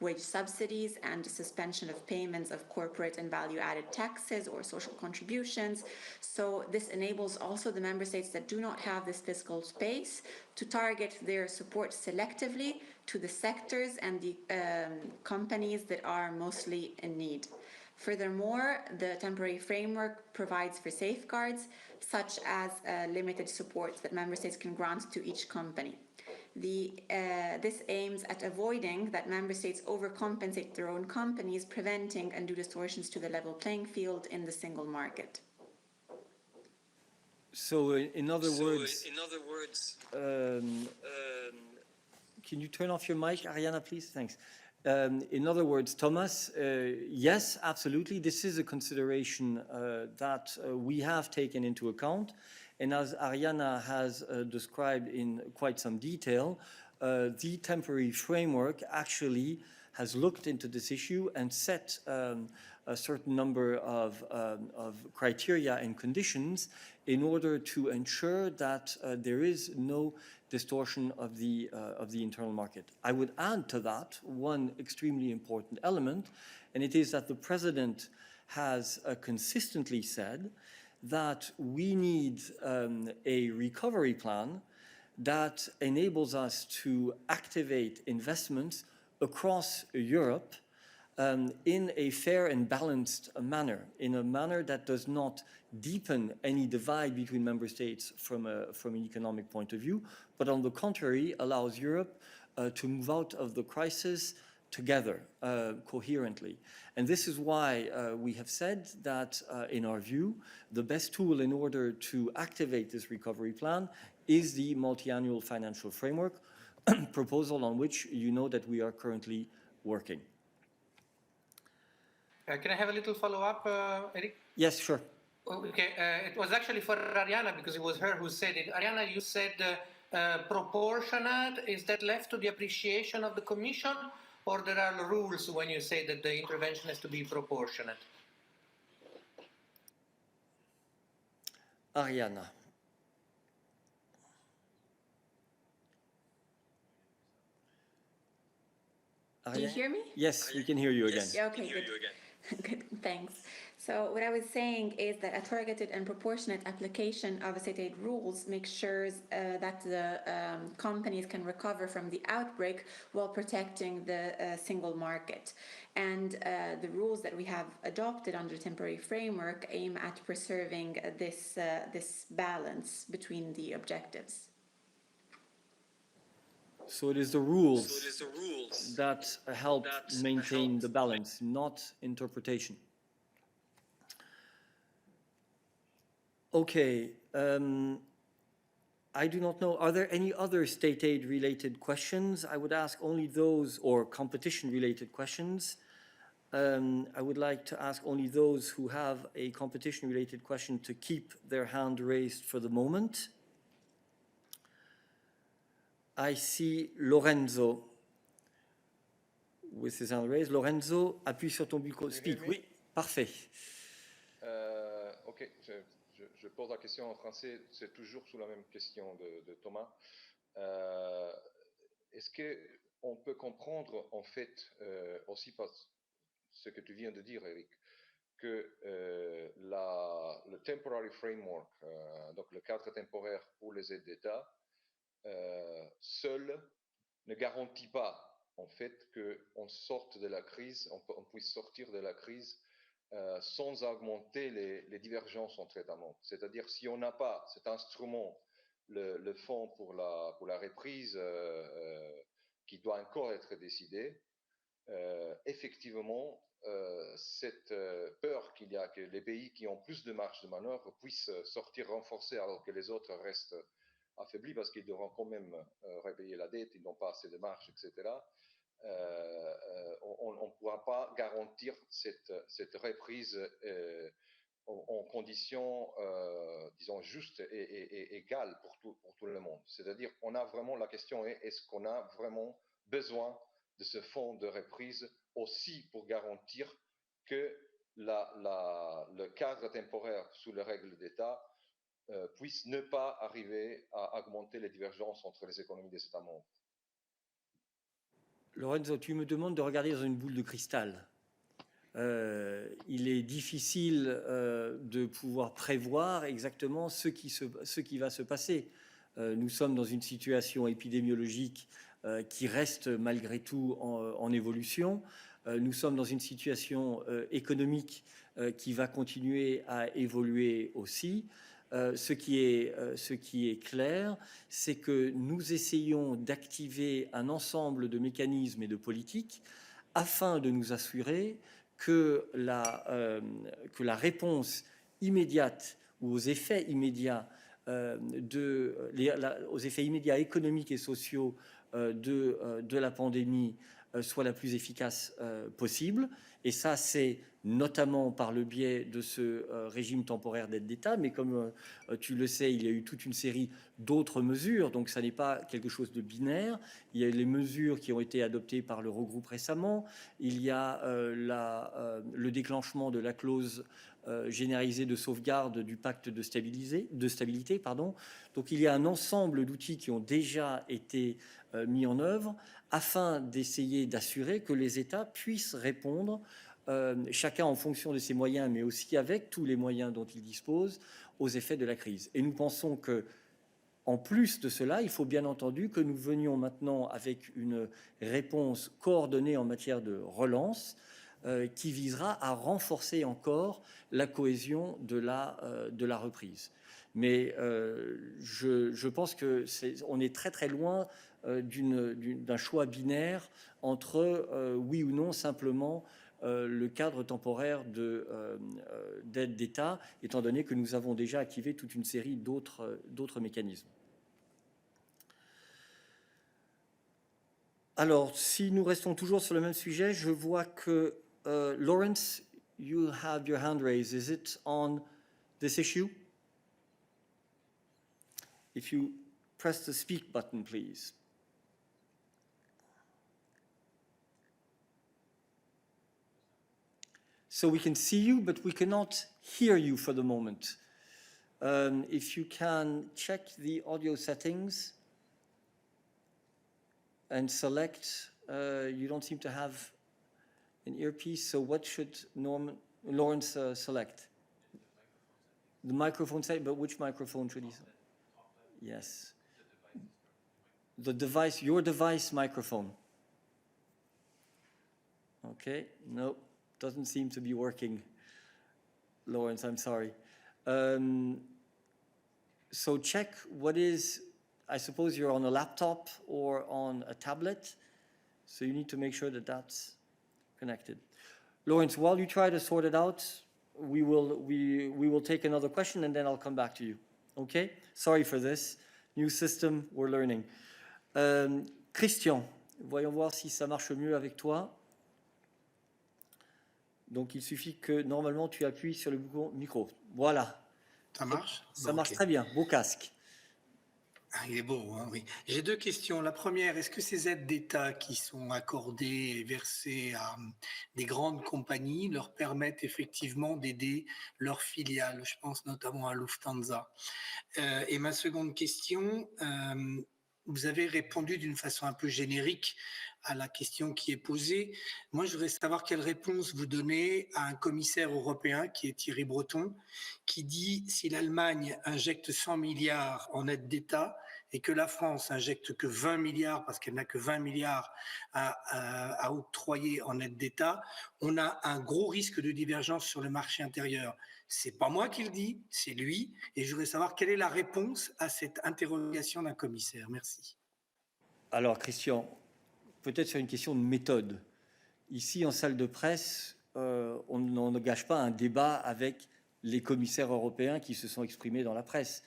wage subsidies and suspension of payments of corporate and value-added taxes or social contributions. So this enables also the member states that do not have this fiscal space to target their support selectively to the sectors and the companies that are mostly in need. Furthermore, the temporary framework provides for safeguards, such as limited support that member states can grant to each company. This aims at avoiding that member states overcompensate their own companies, preventing undue distortions to the level playing field in the single market. So, in other words, can you turn off your mic, Ariana, please? Thanks. In other words, Thomas, yes, absolutely. This is a consideration that we have taken into account. And as Ariana has described in quite some detail, the temporary framework actually has looked into this issue and set a certain number of criteria and conditions in order to ensure that there is no distortion of the internal market. I would add to that one extremely important element, and it is that the President has consistently said that we need a recovery plan that enables us to activate investments across Europe in a fair and balanced manner, in a manner that does not deepen any divide between member states from an economic point of view, but on the contrary, allows Europe to move out of the crisis together, coherently. And this is why we have said that, in our view, the best tool in order to activate this recovery plan is the multi-annual financial framework proposal on which you know that we are currently working. Can I have a little follow-up, Eric? Yes, sure. Okay, it was actually for Ariana because it was her who said it. Ariana, you said proportionate. Is that left to the appreciation of the Commission, or there are rules when you say that the intervention has to be proportionate? Ariana. Do you hear me? Yes, we can hear you again. Yeah, okay, good. Good, thanks. So what I was saying is that a targeted and proportionate application of state aid rules makes sure that the companies can recover from the outbreak while protecting the single market. And the rules that we have adopted under the temporary framework aim at preserving this balance between the objectives. So it is the rules that help maintain the balance, not interpretation. Okay, I do not know, are there any other state aid related questions? I would ask only those, or competition related questions. I would like to ask only those who have a competition related question to keep their hand raised for the moment. I see Lorenzo with his hand raised. Lorenzo, appuie sur ton micro. Speak. Oui, parfait. Ok, je pose la question en français. C'est toujours sur la même question de Thomas. Est-ce qu'on peut comprendre en fait aussi par ce que tu viens de dire, Eric, que le temporary framework, donc le cadre temporaire pour les aides d'État, seul ne garantit pas en fait qu'on sorte de la crise, on puisse sortir de la crise sans augmenter les divergences entre États membres. C'est-à-dire si on n'a pas cet instrument, le fonds pour la reprise qui doit encore être décidé, effectivement cette peur qu'il y a que les pays qui ont plus de marge de manœuvre puissent sortir renforcés alors que les autres restent affaiblis parce qu'ils devront quand même repayer la dette, ils n'ont pas assez de marge, etc. On ne pourra pas garantir cette reprise en conditions, disons, justes et égales pour tout le monde. C'est-à-dire, on a vraiment, la question est-ce qu'on a vraiment besoin de ce fonds de reprise aussi pour garantir que le cadre temporaire sous les règles d'État puisse ne pas arriver à augmenter les divergences entre les économies des États membres. Lorenzo, tu me demandes de regarder dans une boule de cristal. Il est difficile de pouvoir prévoir exactement ce qui va se passer. Nous sommes dans une situation épidémiologique qui reste malgré tout en évolution. Nous sommes dans une situation économique qui va continuer à évoluer aussi. ce qui est clair, c'est que nous essayons d'activer un ensemble de mécanismes et de politiques afin de nous assurer que la réponse immédiate ou aux effets immédiats aux effets immédiats économiques et sociaux de la pandémie soit la plus efficace possible. Et ça, c'est notamment par le biais de ce régime temporaire d'aide d'État. Mais comme tu le sais, il y a eu toute une série d'autres mesures. Donc, ça n'est pas quelque chose de binaire. Il y a les mesures qui ont été adoptées par l'Eurogroupe récemment. Il y a le déclenchement de la clause généralisée de sauvegarde du pacte de stabilité. Donc, il y a un ensemble d'outils qui ont déjà été mis en œuvre afin d'essayer d'assurer que les États puissent répondre, chacun en fonction de ses moyens, mais aussi avec tous les moyens dont ils disposent, aux effets de la crise. Et nous pensons que, en plus de cela, il faut bien entendu que nous venions maintenant avec une réponse coordonnée en matière de relance qui visera à renforcer encore la cohésion de la reprise. Mais je pense qu'on est très très loin d'un choix binaire entre oui ou non simplement le cadre temporaire d'aide d'État, étant donné que nous avons déjà activé toute une série d'autres mécanismes. Alors, si nous restons toujours sur le même sujet, je vois que Lawrence, you have your hand raised. Is it on this issue? If you press the speak button, please. So we can see you, but we cannot hear you for the moment. If you can check the audio settings and select, you don't seem to have an earpiece, so what should Lawrence select? The microphone setting, but which microphone should he select? Yes. The device, your device microphone. Okay, no, doesn't seem to be working. Lawrence, I'm sorry. So check what is, I suppose you're on a laptop or on a tablet, so you need to make sure that that's connected. Lawrence, while you try to sort it out, we will take another question and then I'll come back to you. Okay? Sorry for this. New system, we're learning. Christian, voyons voir si ça marche mieux avec toi. Donc, il suffit que, normalement, tu appuies sur le bouton micro. Voilà. Ça marche? Ça marche très bien. Beau casque. Ah, il est beau, hein, oui. J'ai deux questions. La première, est-ce que ces aides d'État qui sont accordées et versées à des grandes compagnies leur permettent effectivement d'aider leurs filiales? Je pense notamment à Lufthansa. Et ma seconde question, vous avez répondu d'une façon un peu générique à la question qui est posée. Moi, je voudrais savoir quelle réponse vous donnez à un commissaire européen qui est Thierry Breton, qui dit si l'Allemagne injecte 100 milliards en aide d'État et que la France injecte que 20 milliards parce qu'elle n'a que 20 milliards à octroyer en aide d'État, on a un gros risque de divergence sur le marché intérieur. C'est pas moi qui le dis, c'est lui. Et je voudrais savoir quelle est la réponse à cette interrogation d'un commissaire. Merci. Alors, Christian, peut-être sur une question de méthode. Ici, en salle de presse, on n'engage pas un débat avec les commissaires européens qui se sont exprimés dans la presse.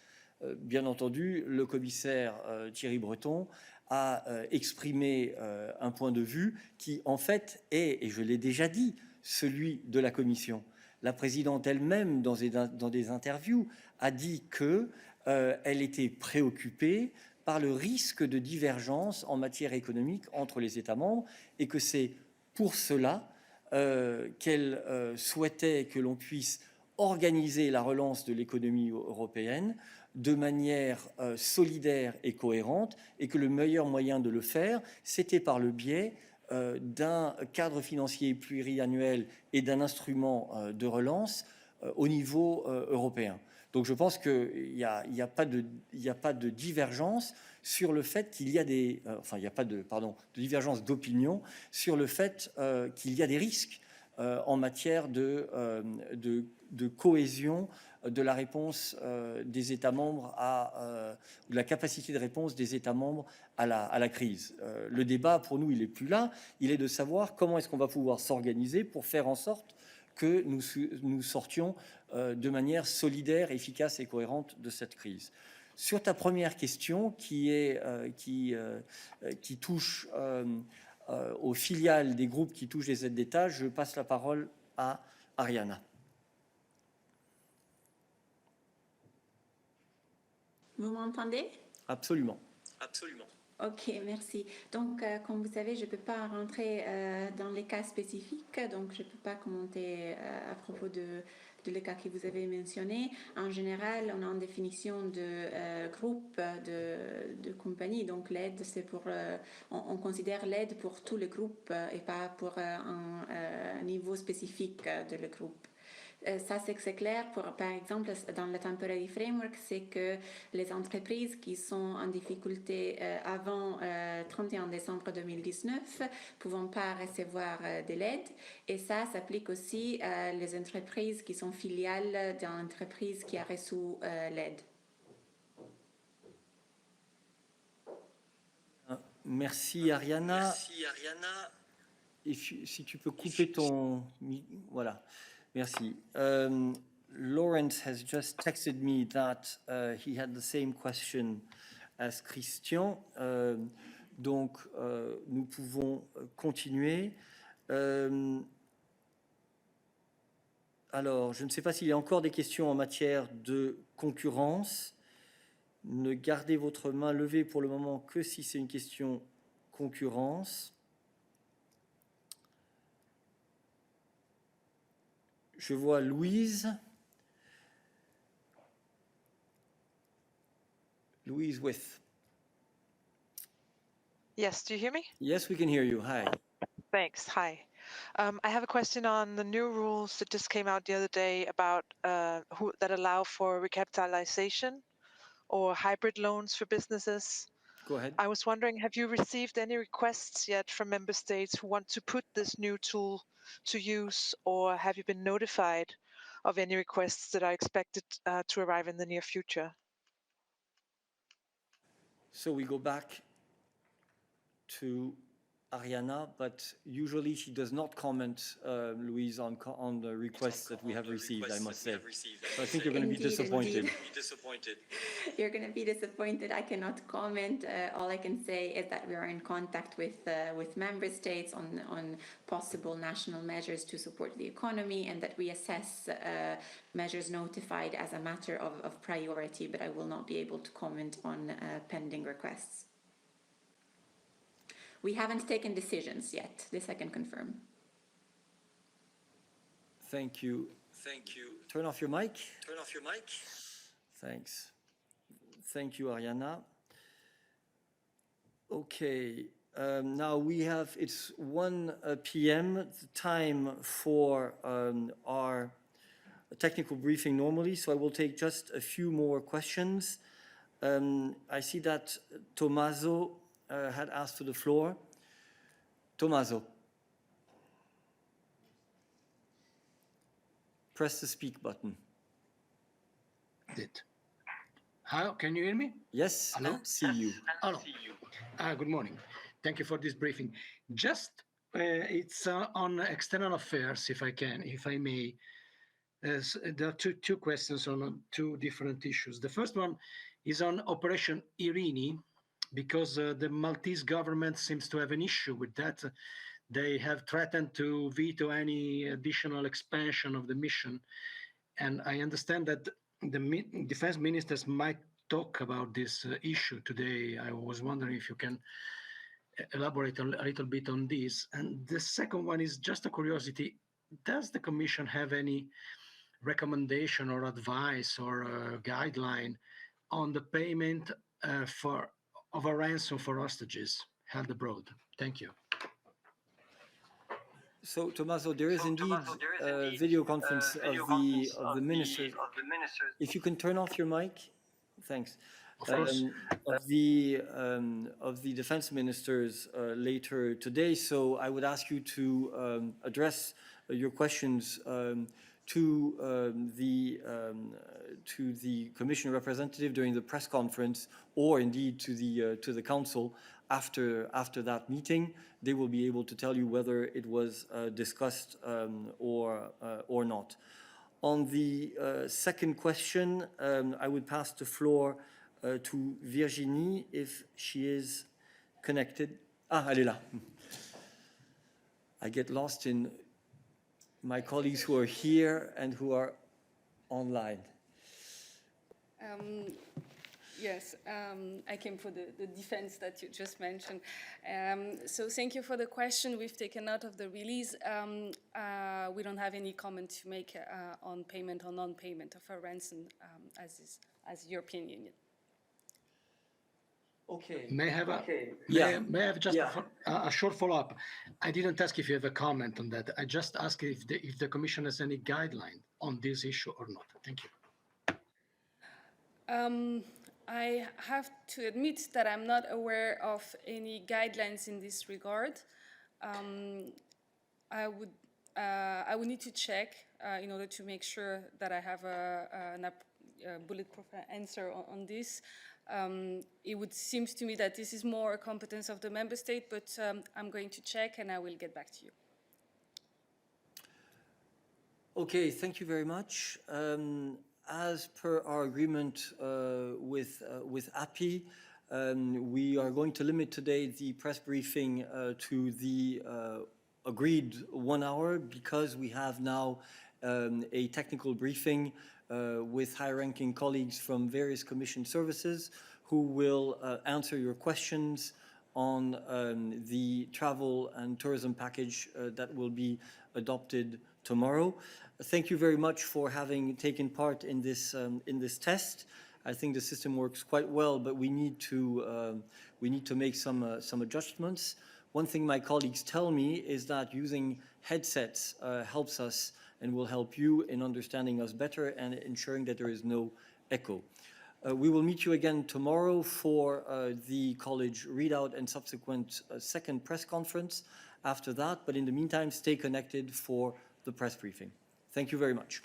Bien entendu, le commissaire Thierry Breton a exprimé un point de vue qui, en fait, est, et je l'ai déjà dit, celui de la Commission. La présidente elle-même, dans des interviews, a dit qu'elle était préoccupée par le risque de divergence en matière économique entre les États membres et que c'est pour cela qu'elle souhaitait que l'on puisse organiser la relance de l'économie européenne de manière solidaire et cohérente et que le meilleur moyen de le faire, c'était par le biais d'un cadre financier pluriannuel et d'un instrument de relance au niveau européen. Donc je pense qu'il n'y a pas de divergence sur le fait qu'il y a des... il n'y a pas de divergence d'opinion sur le fait qu'il y a des risques en matière de cohésion de la réponse des États membres de la capacité de réponse des États membres à la crise. Le débat, pour nous, il n'est plus là. Il est de savoir comment est-ce qu'on va pouvoir s'organiser pour faire en sorte que nous sortions de manière solidaire, efficace et cohérente de cette crise. Sur ta première question, qui touche aux filiales des groupes qui touchent les aides d'État, je passe la parole à Ariana. Vous m'entendez? Absolument. Absolument. Ok, merci. Donc, comme vous savez, je ne peux pas rentrer dans les cas spécifiques, donc je ne peux pas commenter à propos de les cas que vous avez mentionnés. En général, on a une définition de groupe de compagnie, donc l'aide, c'est pour, on considère l'aide pour tous les groupes et pas pour un niveau spécifique de le groupe. Ça, c'est clair. Par exemple, dans le Temporary Framework, c'est que les entreprises qui sont en difficulté avant 31 décembre 2019 ne pouvant pas recevoir de l'aide. Et ça s'applique aussi les entreprises qui sont filiales d'une entreprise qui a reçu l'aide. Merci, Ariana. Merci, Ariana. Et si tu peux couper ton... Voilà. Merci. Lawrence has just texted me that he had the same question as Christian. Donc, nous pouvons continuer. Alors, je ne sais pas s'il y a encore des questions en matière de concurrence. Ne gardez votre main levée pour le moment que si c'est une question concurrence. Je vois Louise. Louise with. Yes, do you hear me? Yes, we can hear you. Hi. Thanks. Hi. I have a question on the new rules that just came out the other day about that allow for recapitalization or hybrid loans for businesses. Go ahead. I was wondering, have you received any requests yet from member states who want to put this new tool to use, or have you been notified of any requests that are expected to arrive in the near future? So we go back to Ariana, but usually she does not comment, Louise, on the requests that we have received, I must say. So I think you're going to be disappointed. You're going to be disappointed. I cannot comment. All I can say is that we are in contact with member states on possible national measures to support the economy, and that we assess measures notified as a matter of priority, but I will not be able to comment on pending requests. We haven't taken decisions yet. This I can confirm. Thank you. Thank you. Turn off your mic. Turn off your mic. Thanks. Thank you, Ariana. Okay. Now we have, it's 1 p.m., the time for our technical briefing normally, so I will take just a few more questions. I see that Tommaso had asked for the floor. Tommaso. Press the speak button. Hello, can you hear me? Yes, hello. See you. Hello. Good morning. Thank you for this briefing. Just, it's on external affairs, if I may. There are two questions on two different issues. The first one is on Operation Irini, because the Maltese government seems to have an issue with that. They have threatened to veto any additional expansion of the mission. And I understand that the defense ministers might talk about this issue today. I was wondering if you can elaborate a little bit on this. And the second one is just a curiosity. Does the Commission have any recommendation or advice or guideline on the payment of a ransom for hostages held abroad? Thank you. So, Tommaso, there is indeed a video conference of the ministers. If you can turn off your mic, thanks. Of course. Of the defense ministers later today. So I would ask you to address your questions to the Commission representative during the press conference, or indeed to the Council after that meeting. They will be able to tell you whether it was discussed or not. On the second question, I would pass the floor to Virginie if she is connected. Ah, elle est là. I get lost in my colleagues who are here and who are online. Yes, I came for the defense that you just mentioned. So thank you for the question. We've taken note of the release. We don't have any comment to make on payment or non-payment of a ransom as European Union. Okay. May I have just a short follow-up? I didn't ask if you have a comment on that. I just asked if the Commission has any guideline on this issue or not. Thank you. I have to admit that I'm not aware of any guidelines in this regard. I would need to check in order to make sure that I have a bulletproof answer on this. It would seem to me that this is more a competence of the member state, but I'm going to check and I will get back to you. Okay, thank you very much. As per our agreement with API, we are going to limit today the press briefing to the agreed 1 hour, because we have now a technical briefing with high-ranking colleagues from various Commission services who will answer your questions on the travel and tourism package that will be adopted tomorrow. Thank you very much for having taken part in this test. I think the system works quite well, but we need to make some adjustments. One thing my colleagues tell me is that using headsets helps us and will help you in understanding us better and ensuring that there is no echo. We will meet you again tomorrow for the college readout and subsequent second press conference after that. But in the meantime, stay connected for the press briefing. Thank you very much.